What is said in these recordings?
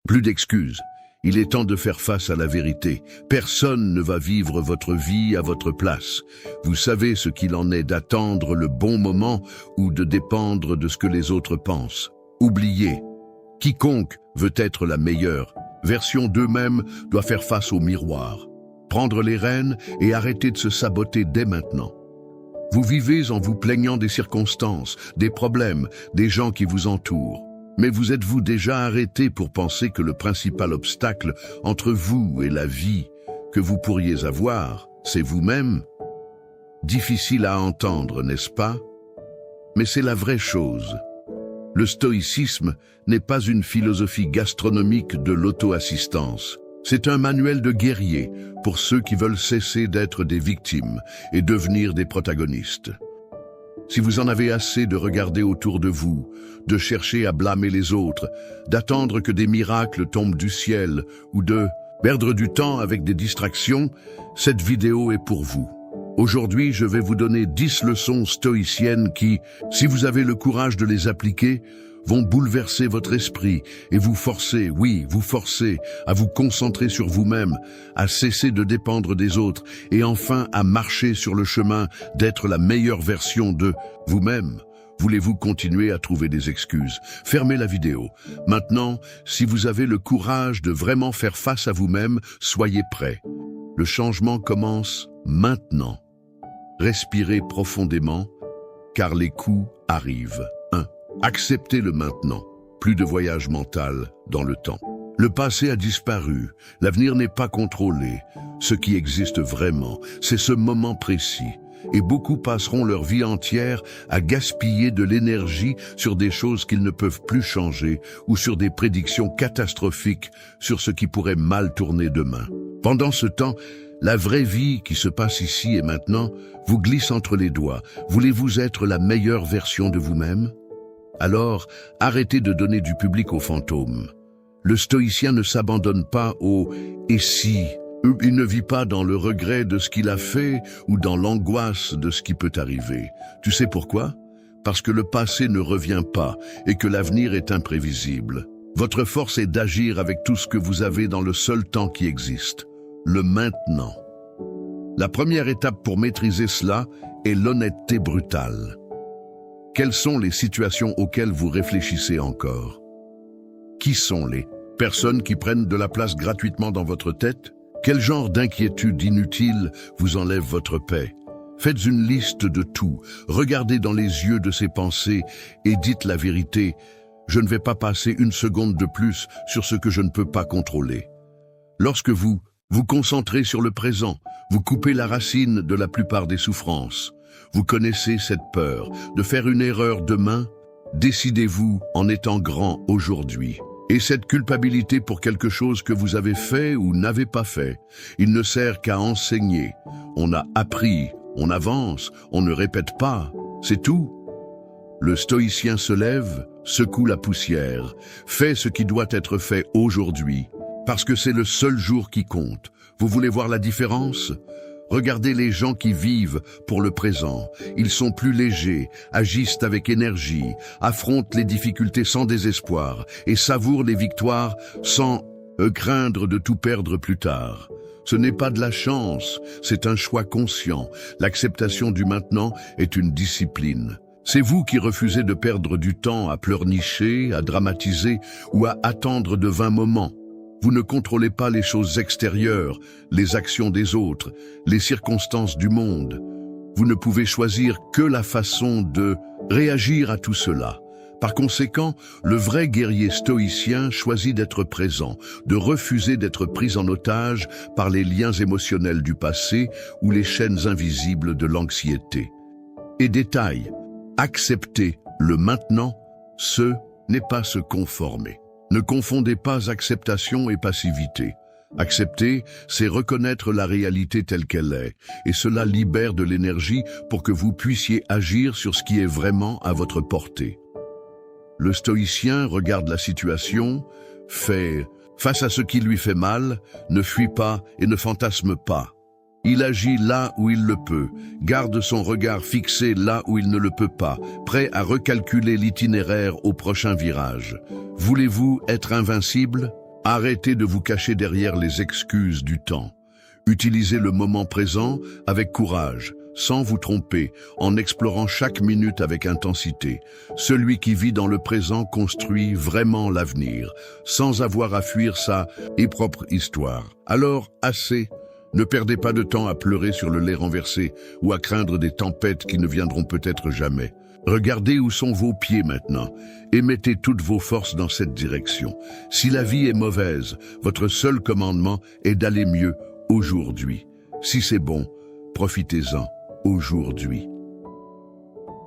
Plus d'excuses. Il est temps de faire face à la vérité. Personne ne va vivre votre vie à votre place. Vous savez ce qu'il en est d'attendre le bon moment ou de dépendre de ce que les autres pensent. Oubliez. Quiconque veut être la meilleure version d'eux-mêmes doit faire face au miroir. Prendre les rênes et arrêter de se saboter dès maintenant. Vous vivez en vous plaignant des circonstances, des problèmes, des gens qui vous entourent. Mais vous êtes-vous déjà arrêté pour penser que le principal obstacle entre vous et la vie que vous pourriez avoir, c'est vous-même? Difficile à entendre, n'est-ce pas? Mais c'est la vraie chose. Le stoïcisme n'est pas une philosophie gastronomique de l'auto-assistance. C'est un manuel de guerrier pour ceux qui veulent cesser d'être des victimes et devenir des protagonistes. Si vous en avez assez de regarder autour de vous, de chercher à blâmer les autres, d'attendre que des miracles tombent du ciel ou de perdre du temps avec des distractions, cette vidéo est pour vous. Aujourd'hui, je vais vous donner 10 leçons stoïciennes qui, si vous avez le courage de les appliquer, vont bouleverser votre esprit et vous forcer, oui, vous forcer à vous concentrer sur vous-même, à cesser de dépendre des autres et enfin à marcher sur le chemin d'être la meilleure version de vous-même. Voulez-vous continuer à trouver des excuses? Fermez la vidéo. Maintenant, si vous avez le courage de vraiment faire face à vous-même, soyez prêts. Le changement commence maintenant. Respirez profondément, car les coups arrivent. 1. Acceptez le maintenant. Plus de voyage mental dans le temps. Le passé a disparu. L'avenir n'est pas contrôlé. Ce qui existe vraiment, c'est ce moment précis. Et beaucoup passeront leur vie entière à gaspiller de l'énergie sur des choses qu'ils ne peuvent plus changer ou sur des prédictions catastrophiques sur ce qui pourrait mal tourner demain. Pendant ce temps, la vraie vie qui se passe ici et maintenant vous glisse entre les doigts. Voulez-vous être la meilleure version de vous-même? Alors, arrêtez de donner du public aux fantômes. Le stoïcien ne s'abandonne pas au « et si ». Il ne vit pas dans le regret de ce qu'il a fait ou dans l'angoisse de ce qui peut arriver. Tu sais pourquoi? Parce que le passé ne revient pas et que l'avenir est imprévisible. Votre force est d'agir avec tout ce que vous avez dans le seul temps qui existe, le maintenant. La première étape pour maîtriser cela est l'honnêteté brutale. Quelles sont les situations auxquelles vous réfléchissez encore? Qui sont les personnes qui prennent de la place gratuitement dans votre tête? Quel genre d'inquiétude inutile vous enlève votre paix? Faites une liste de tout, regardez dans les yeux de ces pensées et dites la vérité. Je ne vais pas passer une seconde de plus sur ce que je ne peux pas contrôler. Lorsque vous vous concentrez sur le présent, vous coupez la racine de la plupart des souffrances. Vous connaissez cette peur de faire une erreur demain? Décidez-vous en étant grand aujourd'hui. Et cette culpabilité pour quelque chose que vous avez fait ou n'avez pas fait, il ne sert qu'à enseigner. On a appris, on avance, on ne répète pas, c'est tout. Le stoïcien se lève, secoue la poussière, fait ce qui doit être fait aujourd'hui, parce que c'est le seul jour qui compte. Vous voulez voir la différence? Regardez les gens qui vivent pour le présent. Ils sont plus légers, agissent avec énergie, affrontent les difficultés sans désespoir et savourent les victoires sans craindre de tout perdre plus tard. Ce n'est pas de la chance, c'est un choix conscient. L'acceptation du maintenant est une discipline. C'est vous qui refusez de perdre du temps à pleurnicher, à dramatiser ou à attendre de vains moments. Vous ne contrôlez pas les choses extérieures, les actions des autres, les circonstances du monde. Vous ne pouvez choisir que la façon de réagir à tout cela. Par conséquent, le vrai guerrier stoïcien choisit d'être présent, de refuser d'être pris en otage par les liens émotionnels du passé ou les chaînes invisibles de l'anxiété. Et détail, accepter le maintenant, ce n'est pas se conformer. Ne confondez pas acceptation et passivité. Accepter, c'est reconnaître la réalité telle qu'elle est, et cela libère de l'énergie pour que vous puissiez agir sur ce qui est vraiment à votre portée. Le stoïcien regarde la situation, fait face à ce qui lui fait mal, ne fuit pas et ne fantasme pas. Il agit là où il le peut, garde son regard fixé là où il ne le peut pas, prêt à recalculer l'itinéraire au prochain virage. Voulez-vous être invincible? Arrêtez de vous cacher derrière les excuses du temps. Utilisez le moment présent avec courage, sans vous tromper, en explorant chaque minute avec intensité. Celui qui vit dans le présent construit vraiment l'avenir, sans avoir à fuir sa propre histoire. Alors, assez. Ne perdez pas de temps à pleurer sur le lait renversé ou à craindre des tempêtes qui ne viendront peut-être jamais. Regardez où sont vos pieds maintenant et mettez toutes vos forces dans cette direction. Si la vie est mauvaise, votre seul commandement est d'aller mieux aujourd'hui. Si c'est bon, profitez-en aujourd'hui.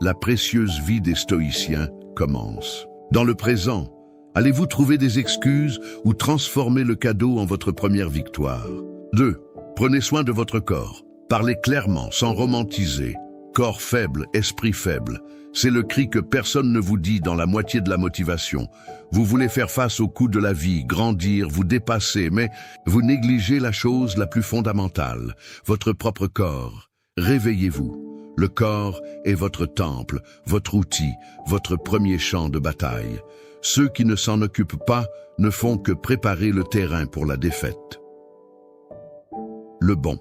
La précieuse vie des stoïciens commence. Dans le présent, allez-vous trouver des excuses ou transformer le cadeau en votre première victoire? 2. Prenez soin de votre corps. Parlez clairement, sans romantiser. Corps faible, esprit faible. C'est le cri que personne ne vous dit dans la moitié de la motivation. Vous voulez faire face aux coups de la vie, grandir, vous dépasser, mais vous négligez la chose la plus fondamentale, votre propre corps. Réveillez-vous. Le corps est votre temple, votre outil, votre premier champ de bataille. Ceux qui ne s'en occupent pas ne font que préparer le terrain pour la défaite. Le bon.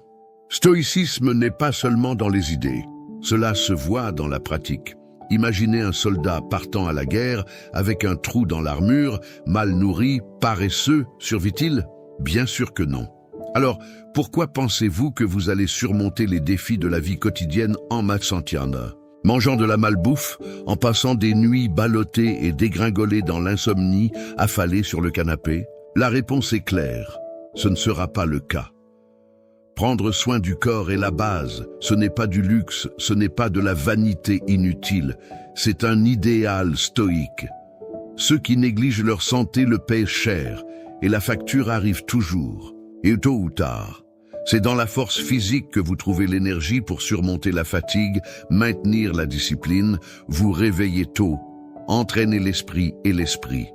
Stoïcisme n'est pas seulement dans les idées. Cela se voit dans la pratique. Imaginez un soldat partant à la guerre avec un trou dans l'armure, mal nourri, paresseux, survit-il? Bien sûr que non. Alors, pourquoi pensez-vous que vous allez surmonter les défis de la vie quotidienne en Matsantiana? Mangeant de la malbouffe, en passant des nuits ballottées et dégringolées dans l'insomnie, affalées sur le canapé? La réponse est claire, ce ne sera pas le cas. Prendre soin du corps est la base, ce n'est pas du luxe, ce n'est pas de la vanité inutile, c'est un idéal stoïque. Ceux qui négligent leur santé le paient cher, et la facture arrive toujours, et tôt ou tard. C'est dans la force physique que vous trouvez l'énergie pour surmonter la fatigue, maintenir la discipline, vous réveiller tôt, entraîner l'esprit et l'esprit.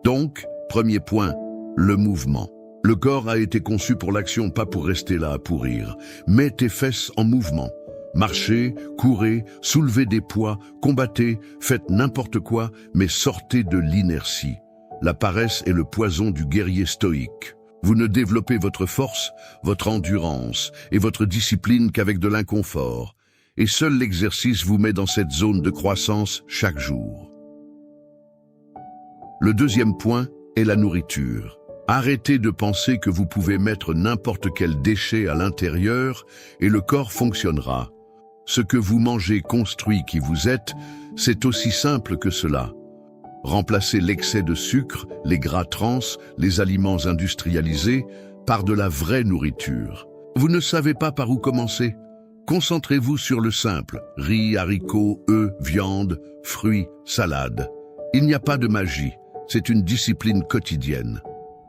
Donc, premier point, le mouvement. Le corps a été conçu pour l'action, pas pour rester là à pourrir. Mets tes fesses en mouvement. Marchez, courez, soulevez des poids, combattez, faites n'importe quoi, mais sortez de l'inertie. La paresse est le poison du guerrier stoïque. Vous ne développez votre force, votre endurance et votre discipline qu'avec de l'inconfort. Et seul l'exercice vous met dans cette zone de croissance chaque jour. Le deuxième point est la nourriture. Arrêtez de penser que vous pouvez mettre n'importe quel déchet à l'intérieur et le corps fonctionnera. Ce que vous mangez construit qui vous êtes, c'est aussi simple que cela. Remplacez l'excès de sucre, les gras trans, les aliments industrialisés par de la vraie nourriture. Vous ne savez pas par où commencer? Concentrez-vous sur le simple, riz, haricots, œufs, viande, fruits, salade. Il n'y a pas de magie, c'est une discipline quotidienne.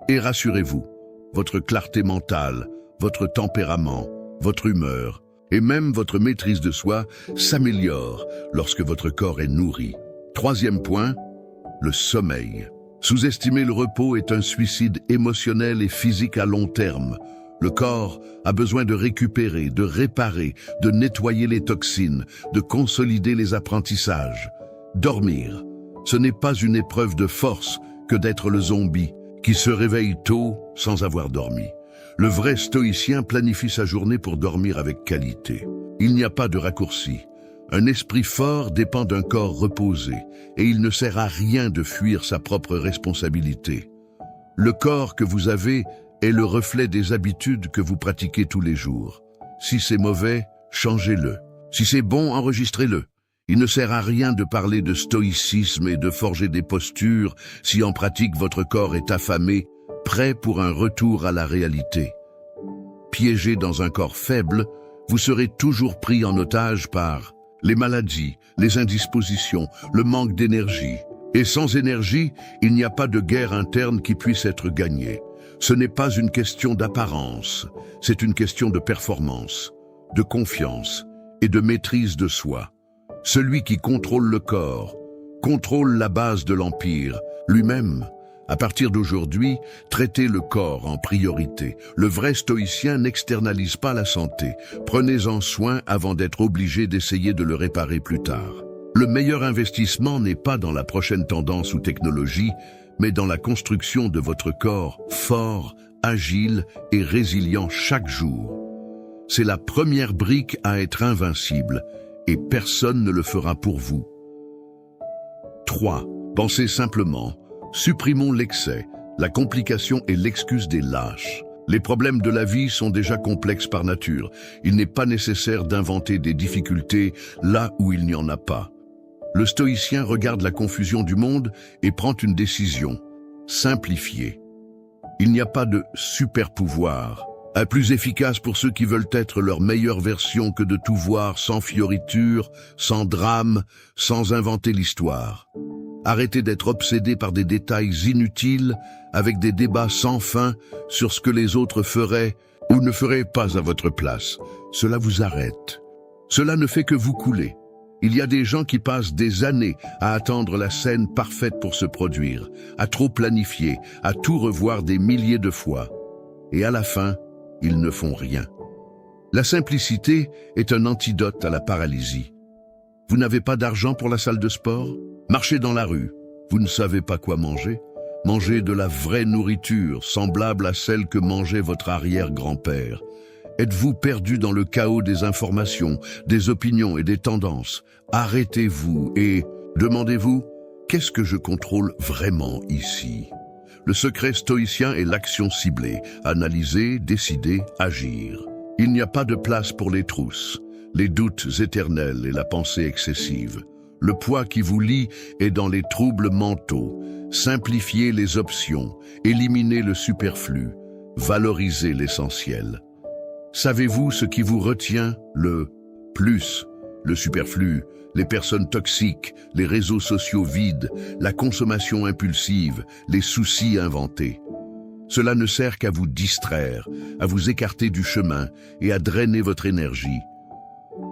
Et rassurez-vous, votre clarté mentale, votre tempérament, votre humeur et même votre maîtrise de soi s'améliorent lorsque votre corps est nourri. Troisième point, le sommeil. Sous-estimer le repos est un suicide émotionnel et physique à long terme. Le corps a besoin de récupérer, de réparer, de nettoyer les toxines, de consolider les apprentissages. Dormir, ce n'est pas une épreuve de force que d'être le zombie qui se réveille tôt sans avoir dormi. Le vrai stoïcien planifie sa journée pour dormir avec qualité. Il n'y a pas de raccourci. Un esprit fort dépend d'un corps reposé, et il ne sert à rien de fuir sa propre responsabilité. Le corps que vous avez est le reflet des habitudes que vous pratiquez tous les jours. Si c'est mauvais, changez-le. Si c'est bon, enregistrez-le. Il ne sert à rien de parler de stoïcisme et de forger des postures si en pratique votre corps est affamé, prêt pour un retour à la réalité. Piégé dans un corps faible, vous serez toujours pris en otage par les maladies, les indispositions, le manque d'énergie. Et sans énergie, il n'y a pas de guerre interne qui puisse être gagnée. Ce n'est pas une question d'apparence, c'est une question de performance, de confiance et de maîtrise de soi. Celui qui contrôle le corps, contrôle la base de l'empire, lui-même. À partir d'aujourd'hui, traitez le corps en priorité. Le vrai stoïcien n'externalise pas la santé. Prenez-en soin avant d'être obligé d'essayer de le réparer plus tard. Le meilleur investissement n'est pas dans la prochaine tendance ou technologie, mais dans la construction de votre corps fort, agile et résilient chaque jour. C'est la première brique à être invincible, et personne ne le fera pour vous. 3. Pensez simplement. Supprimons l'excès, la complication et l'excuse des lâches. Les problèmes de la vie sont déjà complexes par nature. Il n'est pas nécessaire d'inventer des difficultés là où il n'y en a pas. Le stoïcien regarde la confusion du monde et prend une décision. Simplifier. Il n'y a pas de super-pouvoir. Plus efficace pour ceux qui veulent être leur meilleure version que de tout voir sans fioriture, sans drame, sans inventer l'histoire. Arrêtez d'être obsédé par des détails inutiles, avec des débats sans fin sur ce que les autres feraient ou ne feraient pas à votre place. Cela vous arrête. Cela ne fait que vous couler. Il y a des gens qui passent des années à attendre la scène parfaite pour se produire, à trop planifier, à tout revoir des milliers de fois. Et à la fin, ils ne font rien. La simplicité est un antidote à la paralysie. Vous n'avez pas d'argent pour la salle de sport? Marchez dans la rue. Vous ne savez pas quoi manger? Mangez de la vraie nourriture, semblable à celle que mangeait votre arrière-grand-père. Êtes-vous perdu dans le chaos des informations, des opinions et des tendances? Arrêtez-vous et demandez-vous, qu'est-ce que je contrôle vraiment ici? Le secret stoïcien est l'action ciblée, analyser, décider, agir. Il n'y a pas de place pour les trousses, les doutes éternels et la pensée excessive. Le poids qui vous lie est dans les troubles mentaux. Simplifiez les options, éliminez le superflu, valorisez l'essentiel. Savez-vous ce qui vous retient? Le plus, le superflu, les personnes toxiques, les réseaux sociaux vides, la consommation impulsive, les soucis inventés. Cela ne sert qu'à vous distraire, à vous écarter du chemin et à drainer votre énergie.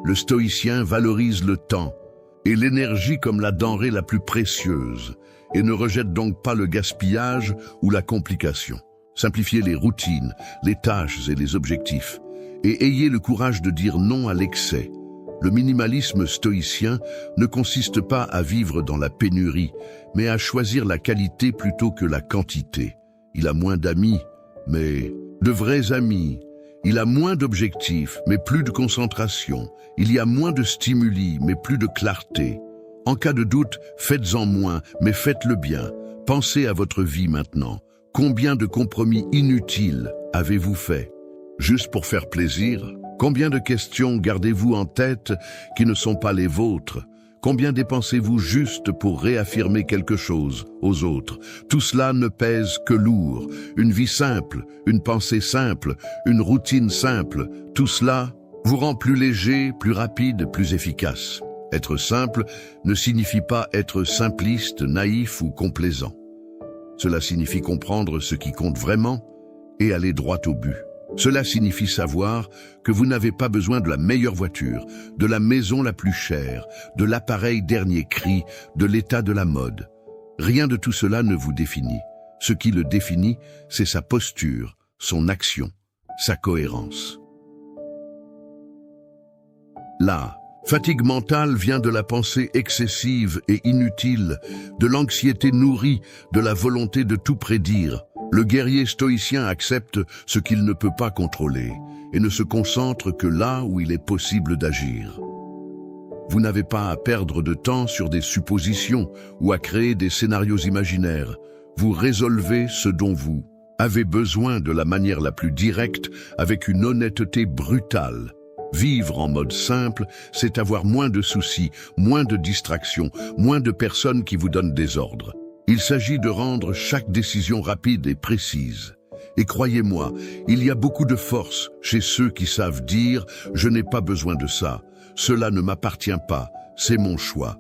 Le stoïcien valorise le temps et l'énergie comme la denrée la plus précieuse et ne rejette donc pas le gaspillage ou la complication. Simplifiez les routines, les tâches et les objectifs et ayez le courage de dire non à l'excès. Le minimalisme stoïcien ne consiste pas à vivre dans la pénurie, mais à choisir la qualité plutôt que la quantité. Il a moins d'amis, mais de vrais amis. Il a moins d'objectifs, mais plus de concentration. Il y a moins de stimuli, mais plus de clarté. En cas de doute, faites-en moins, mais faites-le bien. Pensez à votre vie maintenant. Combien de compromis inutiles avez-vous fait? Juste pour faire plaisir? Combien de questions gardez-vous en tête qui ne sont pas les vôtres? Combien dépensez-vous juste pour réaffirmer quelque chose aux autres? Tout cela ne pèse que lourd. Une vie simple, une pensée simple, une routine simple, tout cela vous rend plus léger, plus rapide, plus efficace. Être simple ne signifie pas être simpliste, naïf ou complaisant. Cela signifie comprendre ce qui compte vraiment et aller droit au but. Cela signifie savoir que vous n'avez pas besoin de la meilleure voiture, de la maison la plus chère, de l'appareil dernier cri, de l'état de la mode. Rien de tout cela ne vous définit. Ce qui le définit, c'est sa posture, son action, sa cohérence. La fatigue mentale vient de la pensée excessive et inutile, de l'anxiété nourrie, de la volonté de tout prédire. Le guerrier stoïcien accepte ce qu'il ne peut pas contrôler et ne se concentre que là où il est possible d'agir. Vous n'avez pas à perdre de temps sur des suppositions ou à créer des scénarios imaginaires. Vous résolvez ce dont vous avez besoin de la manière la plus directe avec une honnêteté brutale. Vivre en mode simple, c'est avoir moins de soucis, moins de distractions, moins de personnes qui vous donnent des ordres. Il s'agit de rendre chaque décision rapide et précise. Et croyez-moi, il y a beaucoup de force chez ceux qui savent dire « je n'ai pas besoin de ça, cela ne m'appartient pas, c'est mon choix ».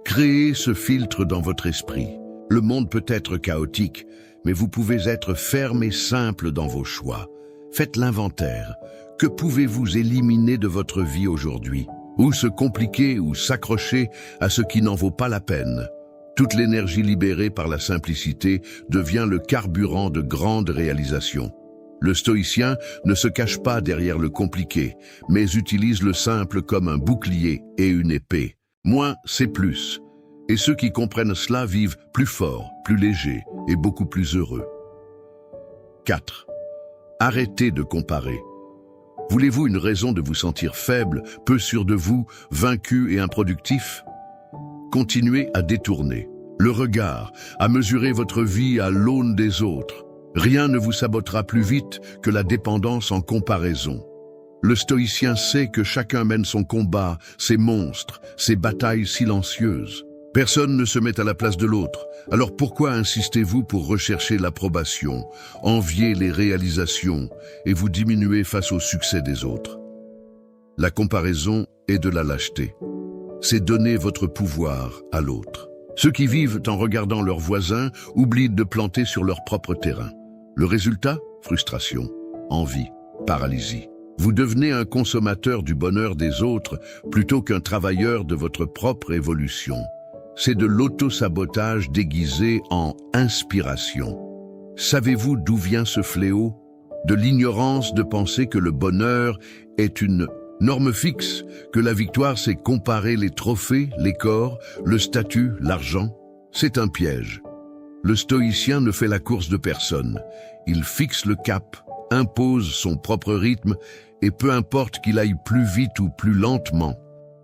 Créez ce filtre dans votre esprit. Le monde peut être chaotique, mais vous pouvez être ferme et simple dans vos choix. Faites l'inventaire. Que pouvez-vous éliminer de votre vie aujourd'hui? Ou se compliquer ou s'accrocher à ce qui n'en vaut pas la peine? Toute l'énergie libérée par la simplicité devient le carburant de grandes réalisations. Le stoïcien ne se cache pas derrière le compliqué, mais utilise le simple comme un bouclier et une épée. Moins, c'est plus. Et ceux qui comprennent cela vivent plus forts, plus légers et beaucoup plus heureux. 4. Arrêtez de comparer. Voulez-vous une raison de vous sentir faible, peu sûr de vous, vaincu et improductif? Continuez à détourner le regard, à mesurer votre vie à l'aune des autres. Rien ne vous sabotera plus vite que la dépendance en comparaison. Le stoïcien sait que chacun mène son combat, ses monstres, ses batailles silencieuses. Personne ne se met à la place de l'autre. Alors pourquoi insistez-vous pour rechercher l'approbation, envier les réalisations et vous diminuer face au succès des autres? La comparaison est de la lâcheté. C'est donner votre pouvoir à l'autre. Ceux qui vivent en regardant leurs voisins oublient de planter sur leur propre terrain. Le résultat? Frustration, envie, paralysie. Vous devenez un consommateur du bonheur des autres plutôt qu'un travailleur de votre propre évolution. C'est de l'auto-sabotage déguisé en inspiration. Savez-vous d'où vient ce fléau? De l'ignorance de penser que le bonheur est une norme fixe, que la victoire c'est comparer les trophées, les corps, le statut, l'argent. C'est un piège. Le stoïcien ne fait la course de personne. Il fixe le cap, impose son propre rythme et peu importe qu'il aille plus vite ou plus lentement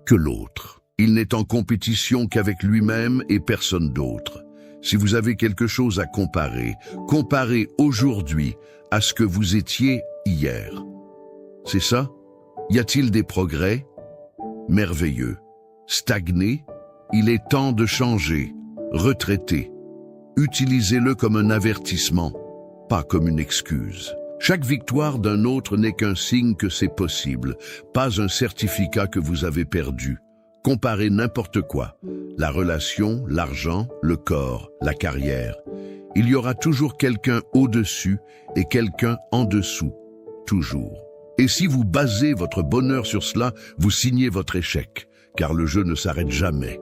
que l'autre. Il n'est en compétition qu'avec lui-même et personne d'autre. Si vous avez quelque chose à comparer, comparez aujourd'hui à ce que vous étiez hier. C'est ça? Y a-t-il des progrès? Merveilleux. Stagné? Il est temps de changer. Retraiter. Utilisez-le comme un avertissement, pas comme une excuse. Chaque victoire d'un autre n'est qu'un signe que c'est possible, pas un certificat que vous avez perdu. Comparez n'importe quoi, la relation, l'argent, le corps, la carrière. Il y aura toujours quelqu'un au-dessus et quelqu'un en dessous, toujours. Et si vous basez votre bonheur sur cela, vous signez votre échec, car le jeu ne s'arrête jamais.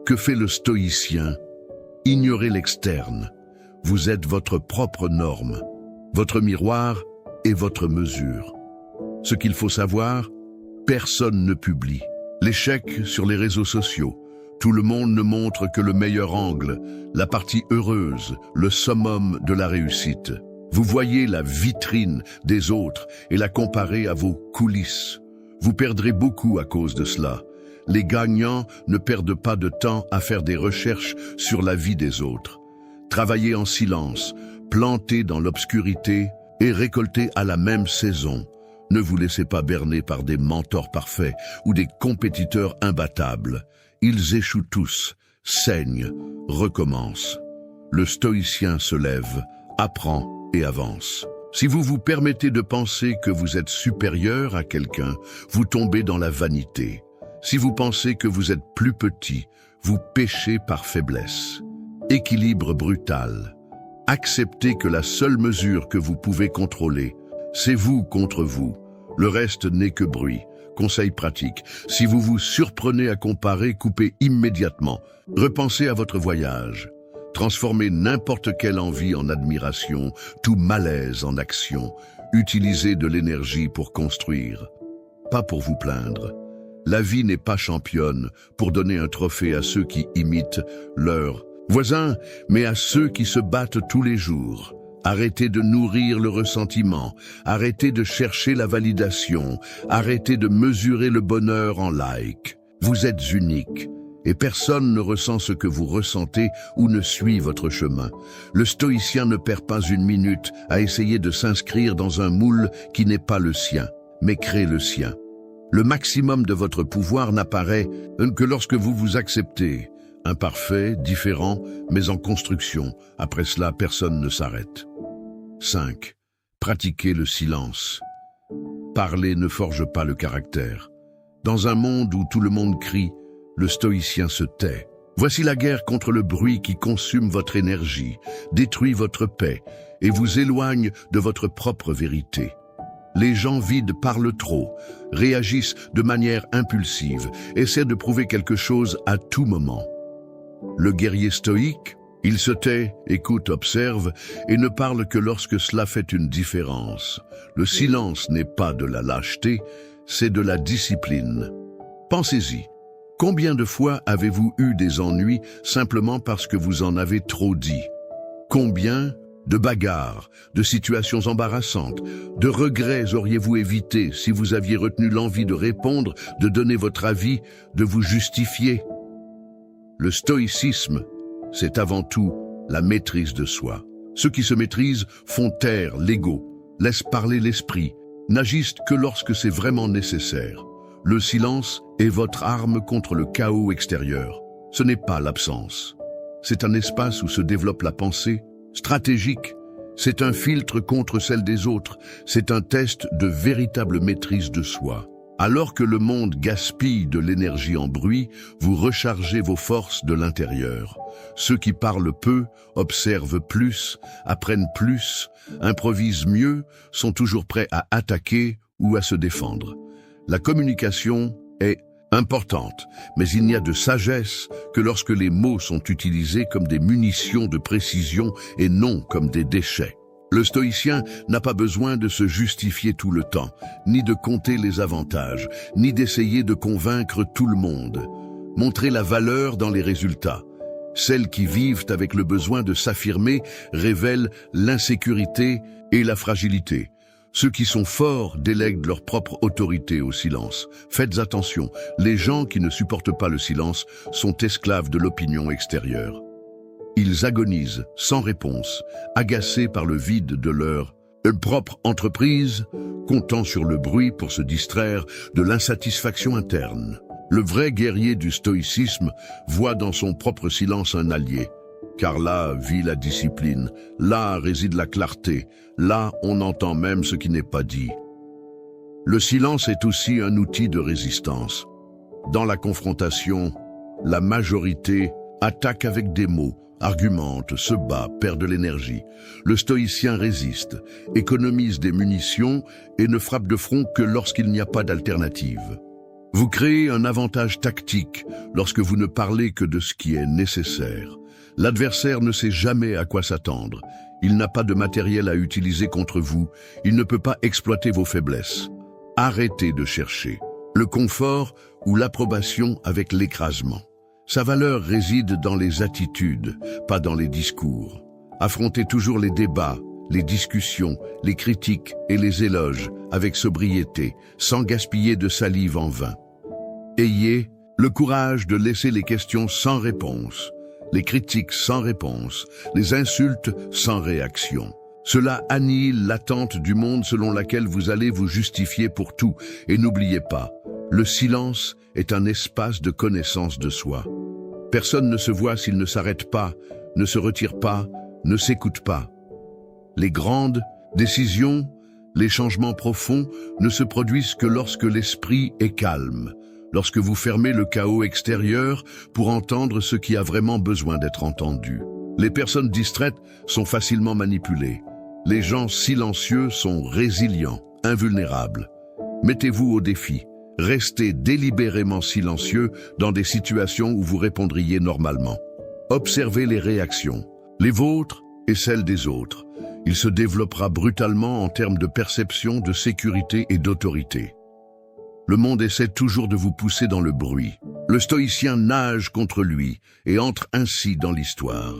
Que fait le stoïcien? Ignorez l'externe. Vous êtes votre propre norme, votre miroir et votre mesure. Ce qu'il faut savoir, personne ne publie. L'échec sur les réseaux sociaux. Tout le monde ne montre que le meilleur angle, la partie heureuse, le summum de la réussite. Vous voyez la vitrine des autres et la comparez à vos coulisses. Vous perdrez beaucoup à cause de cela. Les gagnants ne perdent pas de temps à faire des recherches sur la vie des autres. Travaillez en silence, plantez dans l'obscurité et récoltez à la même saison. Ne vous laissez pas berner par des mentors parfaits ou des compétiteurs imbattables. Ils échouent tous, saignent, recommencent. Le stoïcien se lève, apprend et avance. Si vous vous permettez de penser que vous êtes supérieur à quelqu'un, vous tombez dans la vanité. Si vous pensez que vous êtes plus petit, vous péchez par faiblesse. Équilibre brutal. Acceptez que la seule mesure que vous pouvez contrôler, c'est vous contre vous. Le reste n'est que bruit. Conseil pratique. Si vous vous surprenez à comparer, coupez immédiatement. Repensez à votre voyage. Transformez n'importe quelle envie en admiration, tout malaise en action. Utilisez de l'énergie pour construire, pas pour vous plaindre. La vie n'est pas championne pour donner un trophée à ceux qui imitent leurs voisins, mais à ceux qui se battent tous les jours. Arrêtez de nourrir le ressentiment, arrêtez de chercher la validation, arrêtez de mesurer le bonheur en like. Vous êtes unique, et personne ne ressent ce que vous ressentez ou ne suit votre chemin. Le stoïcien ne perd pas une minute à essayer de s'inscrire dans un moule qui n'est pas le sien, mais crée le sien. Le maximum de votre pouvoir n'apparaît que lorsque vous vous acceptez. Imparfait, différent, mais en construction. Après cela, personne ne s'arrête. 5. Pratiquez le silence. Parler ne forge pas le caractère. Dans un monde où tout le monde crie, le stoïcien se tait. Voici la guerre contre le bruit qui consume votre énergie, détruit votre paix et vous éloigne de votre propre vérité. Les gens vides parlent trop, réagissent de manière impulsive, essaient de prouver quelque chose à tout moment. Le guerrier stoïque, il se tait, écoute, observe et ne parle que lorsque cela fait une différence. Le silence n'est pas de la lâcheté, c'est de la discipline. Pensez-y. Combien de fois avez-vous eu des ennuis simplement parce que vous en avez trop dit? Combien de bagarres, de situations embarrassantes, de regrets auriez-vous évité si vous aviez retenu l'envie de répondre, de donner votre avis, de vous justifier? Le stoïcisme, c'est avant tout la maîtrise de soi. Ceux qui se maîtrisent font taire l'ego, laissent parler l'esprit, n'agissent que lorsque c'est vraiment nécessaire. Le silence est votre arme contre le chaos extérieur. Ce n'est pas l'absence. C'est un espace où se développe la pensée, stratégique. C'est un filtre contre celle des autres. C'est un test de véritable maîtrise de soi. Alors que le monde gaspille de l'énergie en bruit, vous rechargez vos forces de l'intérieur. Ceux qui parlent peu, observent plus, apprennent plus, improvisent mieux, sont toujours prêts à attaquer ou à se défendre. La communication est importante, mais il n'y a de sagesse que lorsque les mots sont utilisés comme des munitions de précision et non comme des déchets. Le stoïcien n'a pas besoin de se justifier tout le temps, ni de compter les avantages, ni d'essayer de convaincre tout le monde. Montrez la valeur dans les résultats. Celles qui vivent avec le besoin de s'affirmer révèlent l'insécurité et la fragilité. Ceux qui sont forts délèguent leur propre autorité au silence. Faites attention, les gens qui ne supportent pas le silence sont esclaves de l'opinion extérieure. Ils agonisent sans réponse, agacés par le vide de leur propre entreprise, comptant sur le bruit pour se distraire de l'insatisfaction interne. Le vrai guerrier du stoïcisme voit dans son propre silence un allié. Car là vit la discipline, là réside la clarté, là on entend même ce qui n'est pas dit. Le silence est aussi un outil de résistance. Dans la confrontation, la majorité attaque avec des mots, argumente, se bat, perd de l'énergie. Le stoïcien résiste, économise des munitions et ne frappe de front que lorsqu'il n'y a pas d'alternative. Vous créez un avantage tactique lorsque vous ne parlez que de ce qui est nécessaire. L'adversaire ne sait jamais à quoi s'attendre. Il n'a pas de matériel à utiliser contre vous. Il ne peut pas exploiter vos faiblesses. Arrêtez de chercher le confort ou l'approbation avec l'écrasement. Sa valeur réside dans les attitudes, pas dans les discours. Affrontez toujours les débats, les discussions, les critiques et les éloges avec sobriété, sans gaspiller de salive en vain. Ayez le courage de laisser les questions sans réponse, les critiques sans réponse, les insultes sans réaction. Cela annihile l'attente du monde selon laquelle vous allez vous justifier pour tout. Et n'oubliez pas, le silence est un espace de connaissance de soi. Personne ne se voit s'il ne s'arrête pas, ne se retire pas, ne s'écoute pas. Les grandes décisions, les changements profonds ne se produisent que lorsque l'esprit est calme, lorsque vous fermez le chaos extérieur pour entendre ce qui a vraiment besoin d'être entendu. Les personnes distraites sont facilement manipulées. Les gens silencieux sont résilients, invulnérables. Mettez-vous au défi. Restez délibérément silencieux dans des situations où vous répondriez normalement. Observez les réactions, les vôtres et celles des autres. Il se développera brutalement en termes de perception, de sécurité et d'autorité. Le monde essaie toujours de vous pousser dans le bruit. Le stoïcien nage contre lui et entre ainsi dans l'histoire.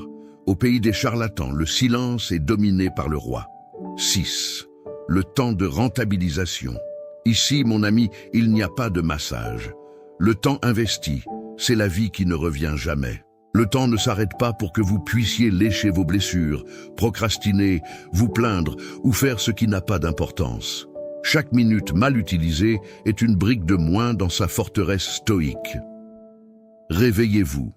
Au pays des charlatans, le silence est dominé par le roi. 6. Le temps de rentabilisation. Ici, mon ami, il n'y a pas de massage. Le temps investi, c'est la vie qui ne revient jamais. Le temps ne s'arrête pas pour que vous puissiez lécher vos blessures, procrastiner, vous plaindre ou faire ce qui n'a pas d'importance. Chaque minute mal utilisée est une brique de moins dans sa forteresse stoïque. Réveillez-vous.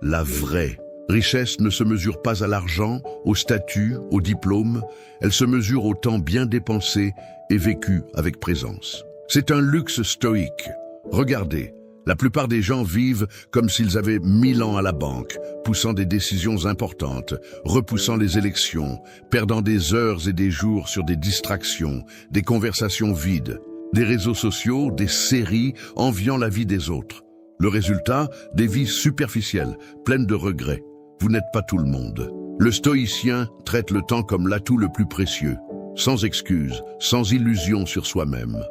La vraie richesse ne se mesure pas à l'argent, au statut, au diplôme. Elle se mesure au temps bien dépensé et vécu avec présence. C'est un luxe stoïque. Regardez, la plupart des gens vivent comme s'ils avaient 1000 ans à la banque, poussant des décisions importantes, repoussant les élections, perdant des heures et des jours sur des distractions, des conversations vides, des réseaux sociaux, des séries, enviant la vie des autres. Le résultat, des vies superficielles, pleines de regrets. Vous n'êtes pas tout le monde. Le stoïcien traite le temps comme l'atout le plus précieux, sans excuses, sans illusion sur soi-même.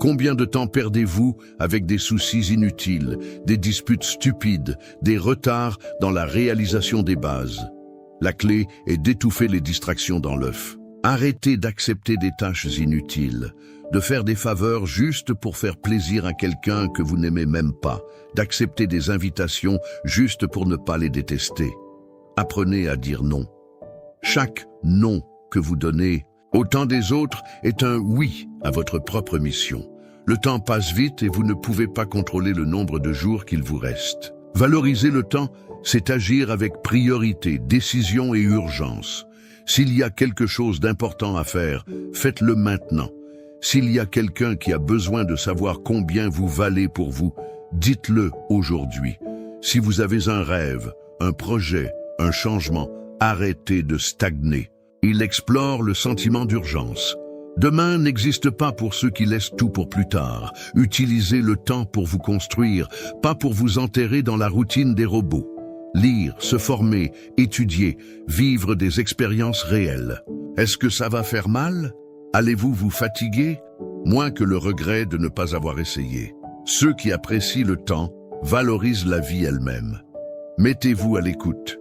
Combien de temps perdez-vous avec des soucis inutiles, des disputes stupides, des retards dans la réalisation des bases? La clé est d'étouffer les distractions dans l'œuf. Arrêtez d'accepter des tâches inutiles, de faire des faveurs juste pour faire plaisir à quelqu'un que vous n'aimez même pas, d'accepter des invitations juste pour ne pas les détester. Apprenez à dire non. Chaque non que vous donnez au temps des autres est un oui à votre propre mission. Le temps passe vite et vous ne pouvez pas contrôler le nombre de jours qu'il vous reste. Valoriser le temps, c'est agir avec priorité, décision et urgence. S'il y a quelque chose d'important à faire, faites-le maintenant. S'il y a quelqu'un qui a besoin de savoir combien vous valez pour vous, dites-le aujourd'hui. Si vous avez un rêve, un projet, un changement, arrêtez de stagner. Il explore le sentiment d'urgence. Demain n'existe pas pour ceux qui laissent tout pour plus tard. Utilisez le temps pour vous construire, pas pour vous enterrer dans la routine des robots. Lire, se former, étudier, vivre des expériences réelles. Est-ce que ça va faire mal? Allez-vous vous fatiguer? Moins que le regret de ne pas avoir essayé. Ceux qui apprécient le temps valorisent la vie elle-même. Mettez-vous à l'écoute.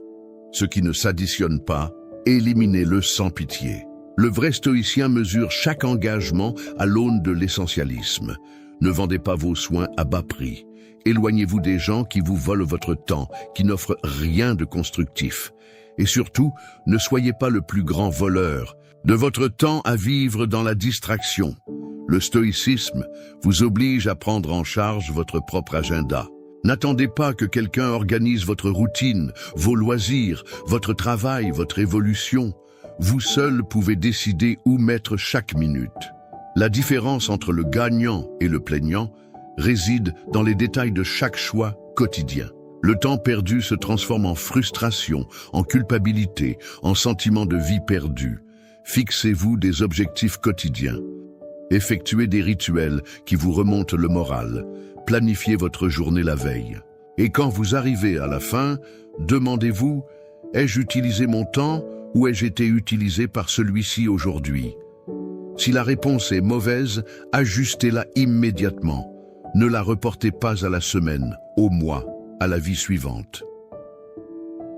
Ce qui ne s'additionne pas, éliminez-le sans pitié. Le vrai stoïcien mesure chaque engagement à l'aune de l'essentialisme. Ne vendez pas vos soins à bas prix. Éloignez-vous des gens qui vous volent votre temps, qui n'offrent rien de constructif. Et surtout, ne soyez pas le plus grand voleur de votre temps à vivre dans la distraction. Le stoïcisme vous oblige à prendre en charge votre propre agenda. N'attendez pas que quelqu'un organise votre routine, vos loisirs, votre travail, votre évolution. Vous seul pouvez décider où mettre chaque minute. La différence entre le gagnant et le plaignant réside dans les détails de chaque choix quotidien. Le temps perdu se transforme en frustration, en culpabilité, en sentiment de vie perdue. Fixez-vous des objectifs quotidiens. Effectuez des rituels qui vous remontent le moral. Planifiez votre journée la veille. Et quand vous arrivez à la fin, demandez-vous, ai-je utilisé mon temps ou ai-je été utilisé par celui-ci aujourd'hui? Si la réponse est mauvaise, ajustez-la immédiatement. Ne la reportez pas à la semaine, au mois, à la vie suivante.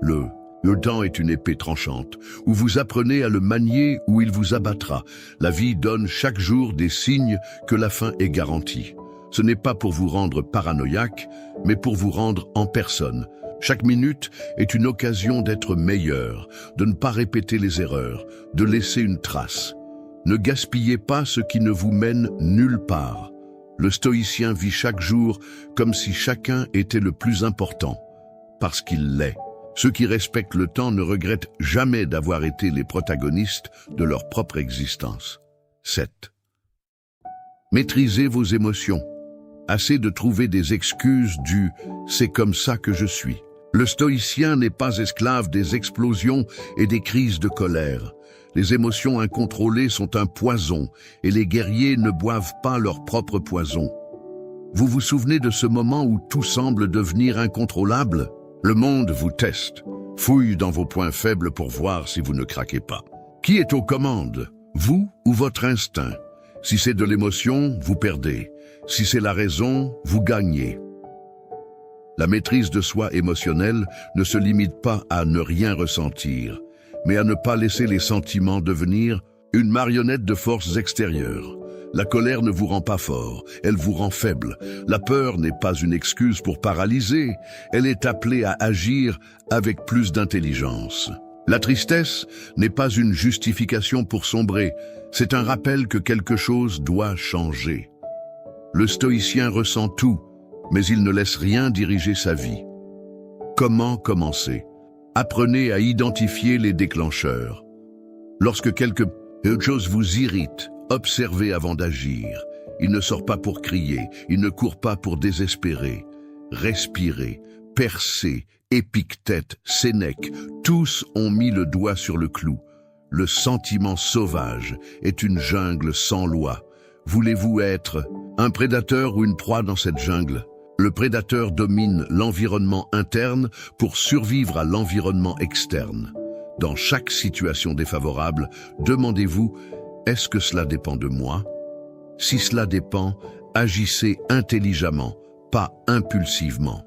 Le temps est une épée tranchante, où vous apprenez à le manier ou il vous abattra. La vie donne chaque jour des signes que la fin est garantie. Ce n'est pas pour vous rendre paranoïaque, mais pour vous rendre en personne. Chaque minute est une occasion d'être meilleur, de ne pas répéter les erreurs, de laisser une trace. Ne gaspillez pas ce qui ne vous mène nulle part. Le stoïcien vit chaque jour comme si chacun était le plus important, parce qu'il l'est. Ceux qui respectent le temps ne regrettent jamais d'avoir été les protagonistes de leur propre existence. 7. Maîtrisez vos émotions. Assez de trouver des excuses du « c'est comme ça que je suis ». Le stoïcien n'est pas esclave des explosions et des crises de colère. Les émotions incontrôlées sont un poison et les guerriers ne boivent pas leur propre poison. Vous vous souvenez de ce moment où tout semble devenir incontrôlable? Le monde vous teste, fouille dans vos points faibles pour voir si vous ne craquez pas. Qui est aux commandes, vous ou votre instinct? Si c'est de l'émotion, vous perdez. Si c'est la raison, vous gagnez. La maîtrise de soi émotionnelle ne se limite pas à ne rien ressentir, mais à ne pas laisser les sentiments devenir une marionnette de forces extérieures. La colère ne vous rend pas fort, elle vous rend faible. La peur n'est pas une excuse pour paralyser, elle est appelée à agir avec plus d'intelligence. La tristesse n'est pas une justification pour sombrer, c'est un rappel que quelque chose doit changer. Le stoïcien ressent tout, mais il ne laisse rien diriger sa vie. Comment commencer? Apprenez à identifier les déclencheurs. Lorsque quelque chose vous irrite, observez avant d'agir. Il ne sort pas pour crier, il ne court pas pour désespérer. Respirez, percez, Épictète, Sénèque, tous ont mis le doigt sur le clou. Le sentiment sauvage est une jungle sans loi. Voulez-vous être un prédateur ou une proie dans cette jungle? Le prédateur domine l'environnement interne pour survivre à l'environnement externe. Dans chaque situation défavorable, demandez-vous, est-ce que cela dépend de moi? Si cela dépend, agissez intelligemment, pas impulsivement.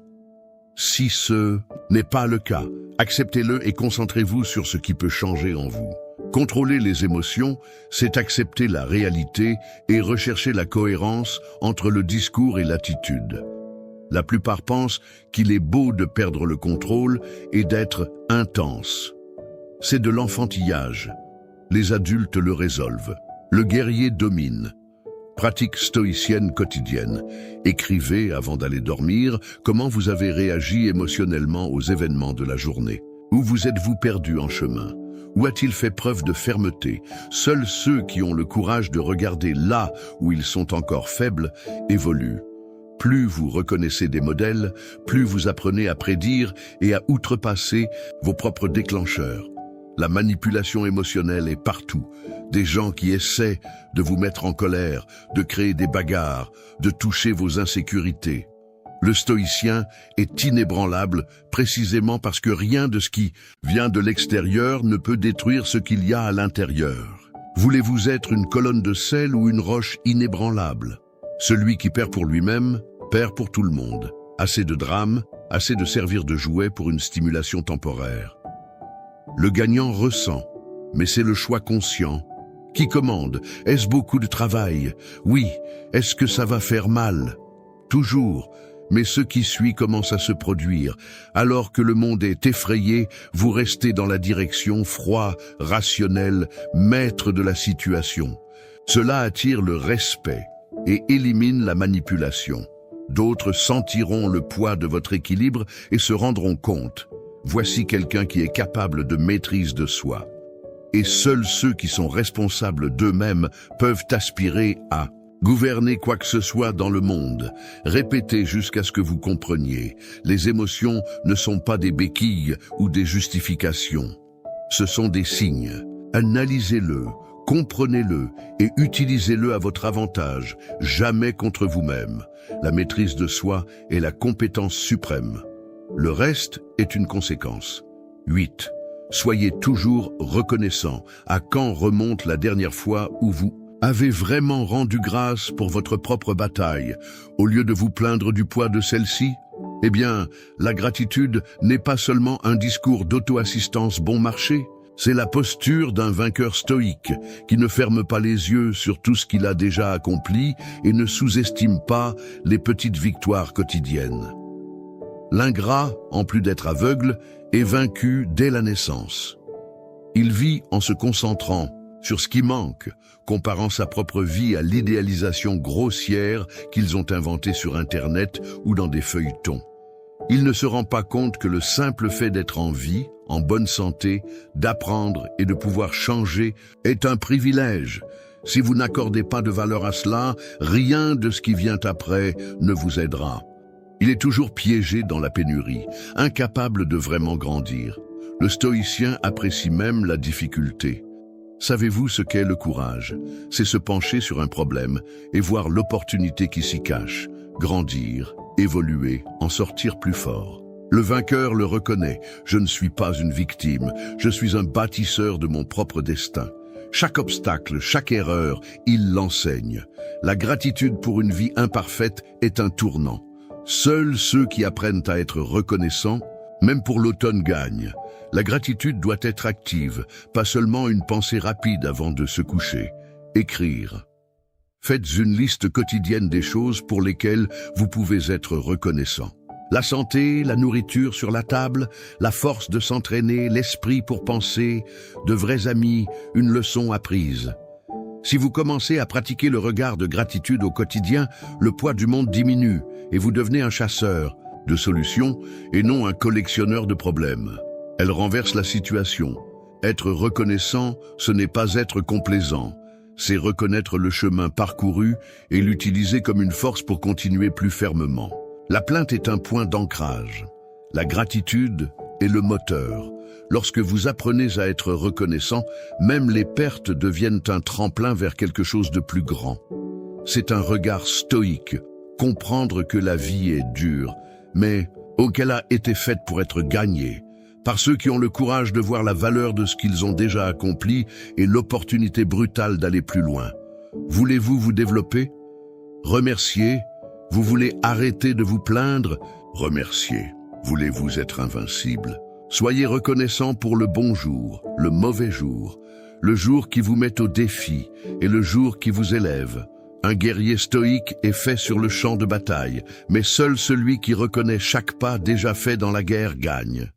Si ce n'est pas le cas, acceptez-le et concentrez-vous sur ce qui peut changer en vous. Contrôler les émotions, c'est accepter la réalité et rechercher la cohérence entre le discours et l'attitude. La plupart pensent qu'il est beau de perdre le contrôle et d'être intense. C'est de l'enfantillage. Les adultes le résolvent. Le guerrier domine. Pratique stoïcienne quotidienne. Écrivez avant d'aller dormir comment vous avez réagi émotionnellement aux événements de la journée. Où vous êtes-vous perdu en chemin? Où a-t-il fait preuve de fermeté? Seuls ceux qui ont le courage de regarder là où ils sont encore faibles évoluent. Plus vous reconnaissez des modèles, plus vous apprenez à prédire et à outrepasser vos propres déclencheurs. La manipulation émotionnelle est partout. Des gens qui essaient de vous mettre en colère, de créer des bagarres, de toucher vos insécurités. Le stoïcien est inébranlable précisément parce que rien de ce qui vient de l'extérieur ne peut détruire ce qu'il y a à l'intérieur. Voulez-vous être une colonne de sel ou une roche inébranlable? Celui qui perd pour lui-même, perd pour tout le monde. Assez de drame, assez de servir de jouet pour une stimulation temporaire. Le gagnant ressent, mais c'est le choix conscient. Qui commande? Est-ce beaucoup de travail? Oui. Est-ce que ça va faire mal? Toujours. Mais ce qui suit commence à se produire. Alors que le monde est effrayé, vous restez dans la direction, froid, rationnel, maître de la situation. Cela attire le respect et élimine la manipulation. D'autres sentiront le poids de votre équilibre et se rendront compte. Voici quelqu'un qui est capable de maîtrise de soi. Et seuls ceux qui sont responsables d'eux-mêmes peuvent aspirer à gouverner quoi que ce soit dans le monde. Répétez jusqu'à ce que vous compreniez. Les émotions ne sont pas des béquilles ou des justifications. Ce sont des signes. Analysez-le, comprenez-le et utilisez-le à votre avantage, jamais contre vous-même. La maîtrise de soi est la compétence suprême. Le reste est une conséquence. 8. Soyez toujours reconnaissant. À quand remonte la dernière fois où vous avez vraiment rendu grâce pour votre propre bataille, au lieu de vous plaindre du poids de celle-ci? Eh bien, la gratitude n'est pas seulement un discours d'auto-assistance bon marché, c'est la posture d'un vainqueur stoïque qui ne ferme pas les yeux sur tout ce qu'il a déjà accompli et ne sous-estime pas les petites victoires quotidiennes. L'ingrat, en plus d'être aveugle, est vaincu dès la naissance. Il vit en se concentrant sur ce qui manque, comparant sa propre vie à l'idéalisation grossière qu'ils ont inventée sur Internet ou dans des feuilletons. Il ne se rend pas compte que le simple fait d'être en vie, en bonne santé, d'apprendre et de pouvoir changer est un privilège. Si vous n'accordez pas de valeur à cela, rien de ce qui vient après ne vous aidera. Il est toujours piégé dans la pénurie, incapable de vraiment grandir. Le stoïcien apprécie même la difficulté. Savez-vous ce qu'est le courage? C'est se pencher sur un problème et voir l'opportunité qui s'y cache, grandir, évoluer, en sortir plus fort. Le vainqueur le reconnaît. Je ne suis pas une victime, je suis un bâtisseur de mon propre destin. Chaque obstacle, chaque erreur, il l'enseigne. La gratitude pour une vie imparfaite est un tournant. Seuls ceux qui apprennent à être reconnaissants, même pour l'automne, gagnent. La gratitude doit être active, pas seulement une pensée rapide avant de se coucher. Écrire. Faites une liste quotidienne des choses pour lesquelles vous pouvez être reconnaissant. La santé, la nourriture sur la table, la force de s'entraîner, l'esprit pour penser, de vrais amis, une leçon apprise. Si vous commencez à pratiquer le regard de gratitude au quotidien, le poids du monde diminue et vous devenez un chasseur de solutions et non un collectionneur de problèmes. Elle renverse la situation. Être reconnaissant, ce n'est pas être complaisant. C'est reconnaître le chemin parcouru et l'utiliser comme une force pour continuer plus fermement. La plainte est un point d'ancrage. La gratitude est le moteur. Lorsque vous apprenez à être reconnaissant, même les pertes deviennent un tremplin vers quelque chose de plus grand. C'est un regard stoïque, comprendre que la vie est dure, mais qu'elle a été faite pour être gagnée, par ceux qui ont le courage de voir la valeur de ce qu'ils ont déjà accompli et l'opportunité brutale d'aller plus loin. Voulez-vous vous développer? Remerciez. Vous voulez arrêter de vous plaindre? Remerciez. Voulez-vous être invincible? Soyez reconnaissant pour le bon jour, le mauvais jour, le jour qui vous met au défi et le jour qui vous élève. Un guerrier stoïque est fait sur le champ de bataille, mais seul celui qui reconnaît chaque pas déjà fait dans la guerre gagne.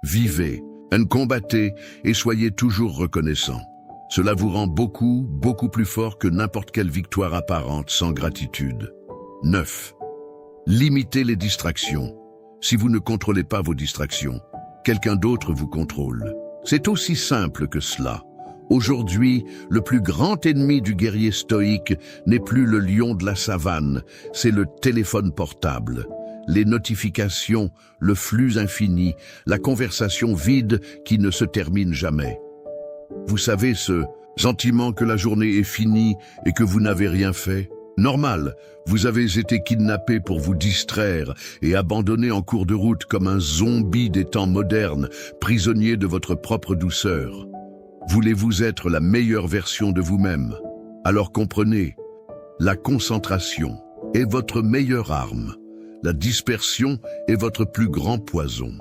Vivez, combattez et soyez toujours reconnaissant. Cela vous rend beaucoup plus fort que n'importe quelle victoire apparente sans gratitude. 9. Limitez les distractions. Si vous ne contrôlez pas vos distractions, quelqu'un d'autre vous contrôle. C'est aussi simple que cela. Aujourd'hui, le plus grand ennemi du guerrier stoïque n'est plus le lion de la savane, c'est le téléphone portable. Les notifications, le flux infini, la conversation vide qui ne se termine jamais. Vous savez, ce sentiment que la journée est finie et que vous n'avez rien fait? Normal, vous avez été kidnappé pour vous distraire et abandonné en cours de route comme un zombie des temps modernes, prisonnier de votre propre douceur. Voulez-vous être la meilleure version de vous-même? Alors comprenez, la concentration est votre meilleure arme. La dispersion est votre plus grand poison.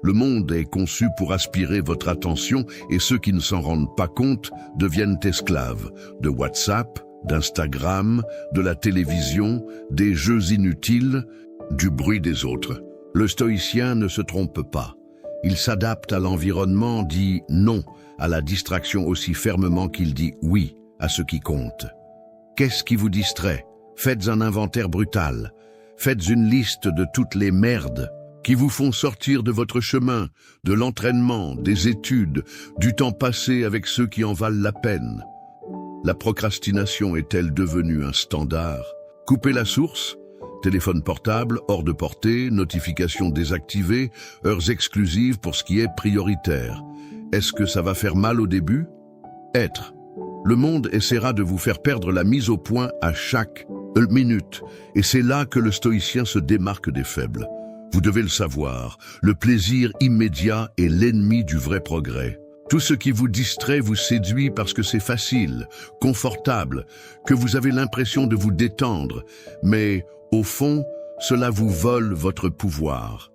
Le monde est conçu pour aspirer votre attention et ceux qui ne s'en rendent pas compte deviennent esclaves de WhatsApp, d'Instagram, de la télévision, des jeux inutiles, du bruit des autres. Le stoïcien ne se trompe pas. Il s'adapte à l'environnement, dit non à la distraction aussi fermement qu'il dit oui à ce qui compte. Qu'est-ce qui vous distrait? Faites un inventaire brutal. Faites une liste de toutes les merdes qui vous font sortir de votre chemin, de l'entraînement, des études, du temps passé avec ceux qui en valent la peine. La procrastination est-elle devenue un standard? Coupez la source, téléphone portable hors de portée, notifications désactivées, heures exclusives pour ce qui est prioritaire. Est-ce que ça va faire mal au début? Le monde essaiera de vous faire perdre la mise au point à chaque minute, et c'est là que le stoïcien se démarque des faibles. Vous devez le savoir, le plaisir immédiat est l'ennemi du vrai progrès. Tout ce qui vous distrait vous séduit parce que c'est facile, confortable, que vous avez l'impression de vous détendre, mais au fond, cela vous vole votre pouvoir.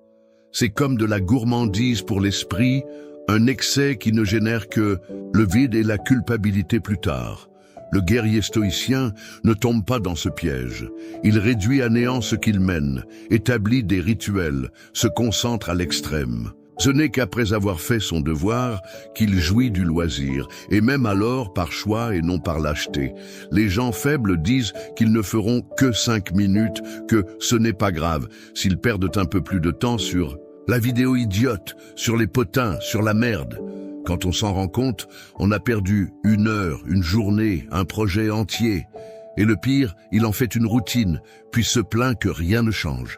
C'est comme de la gourmandise pour l'esprit, un excès qui ne génère que le vide et la culpabilité plus tard. Le guerrier stoïcien ne tombe pas dans ce piège. Il réduit à néant ce qu'il mène, établit des rituels, se concentre à l'extrême. Ce n'est qu'après avoir fait son devoir qu'il jouit du loisir, et même alors par choix et non par lâcheté. Les gens faibles disent qu'ils ne feront que 5 minutes, que ce n'est pas grave s'ils perdent un peu plus de temps sur la vidéo idiote, sur les potins, sur la merde. Quand on s'en rend compte, on a perdu 1 heure, une journée, un projet entier. Et le pire, il en fait une routine, puis se plaint que rien ne change.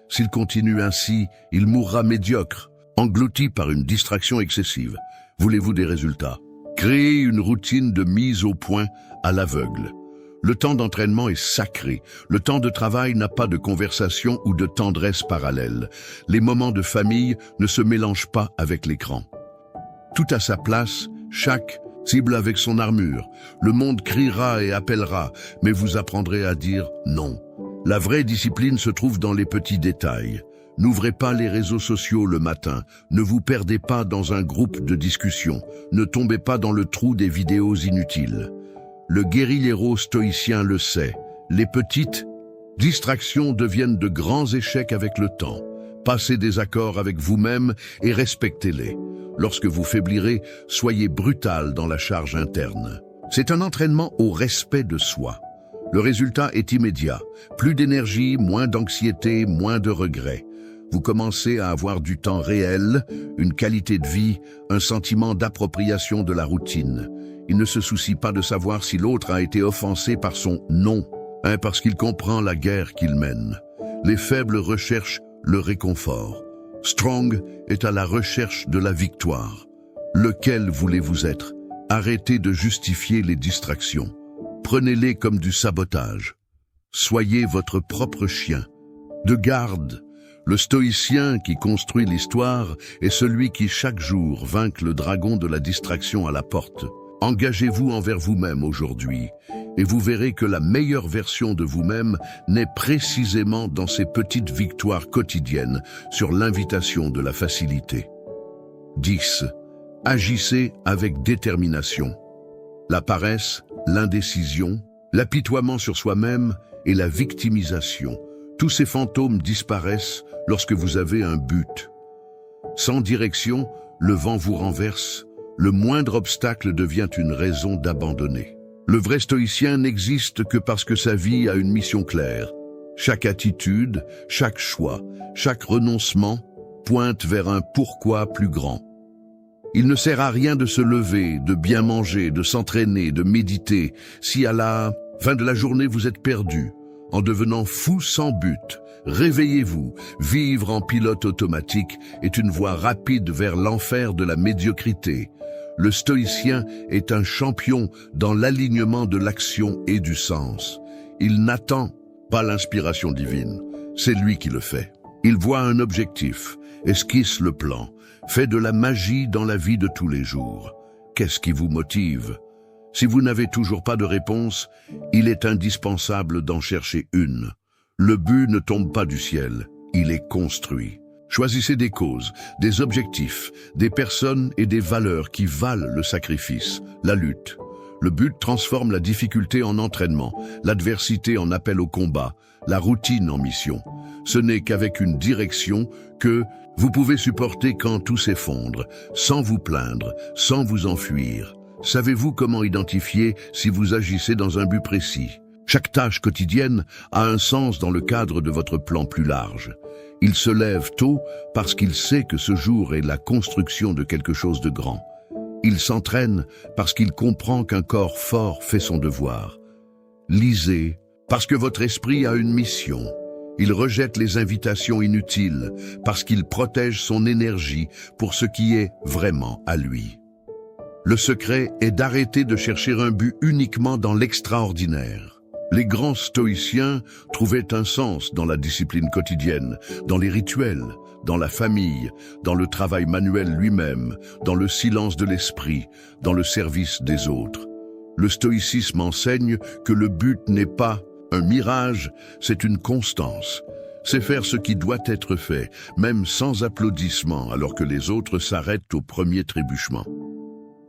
S'il continue ainsi, il mourra médiocre, englouti par une distraction excessive. Voulez-vous des résultats? Créez une routine de mise au point à l'aveugle. Le temps d'entraînement est sacré. Le temps de travail n'a pas de conversation ou de tendresse parallèle. Les moments de famille ne se mélangent pas avec l'écran. Tout à sa place, chaque cible avec son armure. Le monde criera et appellera, mais vous apprendrez à dire non. La vraie discipline se trouve dans les petits détails. N'ouvrez pas les réseaux sociaux le matin. Ne vous perdez pas dans un groupe de discussion. Ne tombez pas dans le trou des vidéos inutiles. Le guérillero stoïcien le sait. Les petites distractions deviennent de grands échecs avec le temps. Passez des accords avec vous-même et respectez-les. Lorsque vous faiblirez, soyez brutal dans la charge interne. C'est un entraînement au respect de soi. Le résultat est immédiat. Plus d'énergie, moins d'anxiété, moins de regrets. Vous commencez à avoir du temps réel, une qualité de vie, un sentiment d'appropriation de la routine. Il ne se soucie pas de savoir si l'autre a été offensé par son non, parce qu'il comprend la guerre qu'il mène. Les faibles recherchent le réconfort. Strong est à la recherche de la victoire. Lequel voulez-vous être? Arrêtez de justifier les distractions. Prenez-les comme du sabotage. Soyez votre propre chien. De garde, le stoïcien qui construit l'histoire est celui qui chaque jour vainc le dragon de la distraction à la porte. Engagez-vous envers vous-même aujourd'hui et vous verrez que la meilleure version de vous-même naît précisément dans ces petites victoires quotidiennes sur l'invitation de la facilité. 10. Agissez avec détermination. La paresse, l'indécision, l'apitoiement sur soi-même et la victimisation, tous ces fantômes disparaissent lorsque vous avez un but. Sans direction, le vent vous renverse, le moindre obstacle devient une raison d'abandonner. Le vrai stoïcien n'existe que parce que sa vie a une mission claire. Chaque attitude, chaque choix, chaque renoncement pointe vers un pourquoi plus grand. Il ne sert à rien de se lever, de bien manger, de s'entraîner, de méditer, si à la fin de la journée vous êtes perdu, en devenant fou sans but. Réveillez-vous, vivre en pilote automatique est une voie rapide vers l'enfer de la médiocrité. Le stoïcien est un champion dans l'alignement de l'action et du sens. Il n'attend pas l'inspiration divine, c'est lui qui le fait. Il voit un objectif, esquisse le plan, fait de la magie dans la vie de tous les jours. Qu'est-ce qui vous motive? Si vous n'avez toujours pas de réponse, il est indispensable d'en chercher une. Le but ne tombe pas du ciel, il est construit. Choisissez des causes, des objectifs, des personnes et des valeurs qui valent le sacrifice, la lutte. Le but transforme la difficulté en entraînement, l'adversité en appel au combat, la routine en mission. Ce n'est qu'avec une direction que vous pouvez supporter quand tout s'effondre, sans vous plaindre, sans vous enfuir. Savez-vous comment identifier si vous agissez dans un but précis? Chaque tâche quotidienne a un sens dans le cadre de votre plan plus large. Il se lève tôt parce qu'il sait que ce jour est la construction de quelque chose de grand. Il s'entraîne parce qu'il comprend qu'un corps fort fait son devoir. Lisez parce que votre esprit a une mission. Il rejette les invitations inutiles parce qu'il protège son énergie pour ce qui est vraiment à lui. Le secret est d'arrêter de chercher un but uniquement dans l'extraordinaire. Les grands stoïciens trouvaient un sens dans la discipline quotidienne, dans les rituels, dans la famille, dans le travail manuel lui-même, dans le silence de l'esprit, dans le service des autres. Le stoïcisme enseigne que le but n'est pas un mirage, c'est une constance. C'est faire ce qui doit être fait, même sans applaudissements, alors que les autres s'arrêtent au premier trébuchement.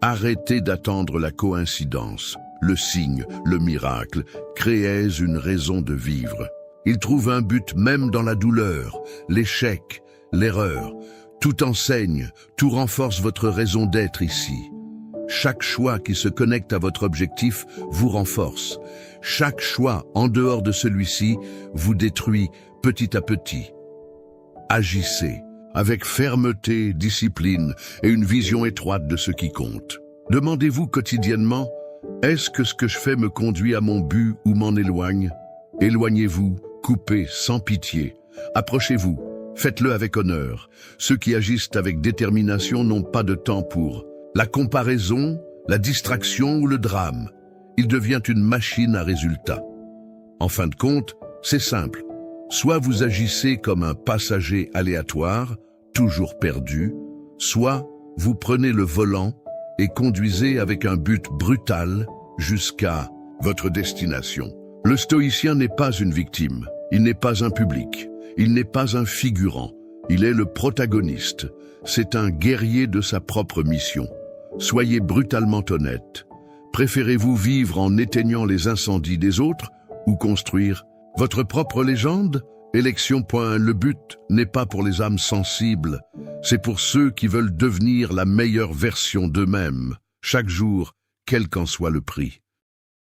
Arrêtez d'attendre la coïncidence. Le signe, le miracle, créez une raison de vivre. Il trouve un but même dans la douleur, l'échec, l'erreur. Tout enseigne, tout renforce votre raison d'être ici. Chaque choix qui se connecte à votre objectif vous renforce. Chaque choix en dehors de celui-ci vous détruit petit à petit. Agissez avec fermeté, discipline et une vision étroite de ce qui compte. Demandez-vous quotidiennement: est-ce que ce que je fais me conduit à mon but ou m'en éloigne? Éloignez-vous, coupez sans pitié. Approchez-vous, faites-le avec honneur. Ceux qui agissent avec détermination n'ont pas de temps pour la comparaison, la distraction ou le drame. Il devient une machine à résultats. En fin de compte, c'est simple. Soit vous agissez comme un passager aléatoire, toujours perdu, soit vous prenez le volant et conduisez avec un but brutal jusqu'à votre destination. Le stoïcien n'est pas une victime, il n'est pas un public, il n'est pas un figurant, il est le protagoniste. C'est un guerrier de sa propre mission. Soyez brutalement honnête. Préférez-vous vivre en éteignant les incendies des autres ou construire votre propre légende? Élection. Le but n'est pas pour les âmes sensibles, c'est pour ceux qui veulent devenir la meilleure version d'eux-mêmes, chaque jour, quel qu'en soit le prix.